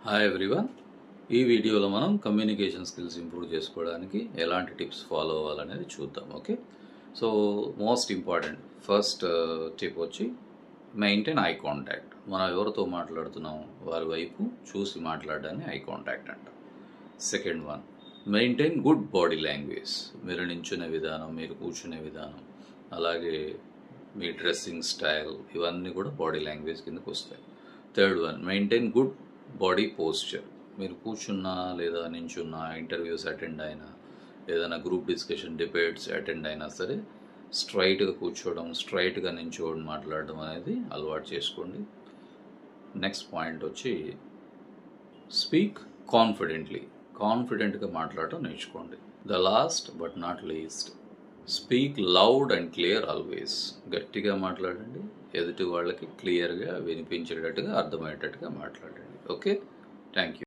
Hi everyone. ఈ వీడియోలో మనం కమ్యూనికేషన్ స్కిల్స్ ఇంప్రూవ్ చేసుకోవడానికి ఎలాంటి టిప్స్ ఫాలో అవ్వాలనేది చూద్దాం. Okay, so most important first tip వచ్చి మెయింటైన్ ఐ కాంటాక్ట్. మనం ఎవరితో మాట్లాడుతున్నాం వారి వైపు చూసి మాట్లాడడాన్ని ఐ కాంటాక్ట్ అంట. Second one, maintain good body language. మీరు నించునే విధానం, మీరు కూర్చునే విధానం, అలాగే మీ డ్రెస్సింగ్ స్టైల్, ఇవన్నీ కూడా బాడీ లాంగ్వేజ్ కిందకు వస్తాయి. Third one, maintain good body posture. మీరు కూర్చున్నా లేదా నించున్నా, ఇంటర్వ్యూస్ అటెండ్ అయినా, ఏదైనా గ్రూప్ డిస్కషన్, డిబేట్స్ అటెండ్ అయినా సరే స్ట్రైట్గా కూర్చోవడం, స్ట్రైట్గా నించోవడం, మాట్లాడడం అనేది అలవాటు చేసుకోండి. నెక్స్ట్ పాయింట్ వచ్చి స్పీక్ కాన్ఫిడెంట్లీ. కాన్ఫిడెంట్గా మాట్లాడటం నేర్చుకోండి. The last but not least, speak loud and clear always. గట్టిగా మాట్లాడండి, ఎదుటి వాళ్ళకి క్లియర్గా వినిపించేటట్టుగా, అర్థమయ్యేటట్టుగా మాట్లాడండి. Okay, thank you.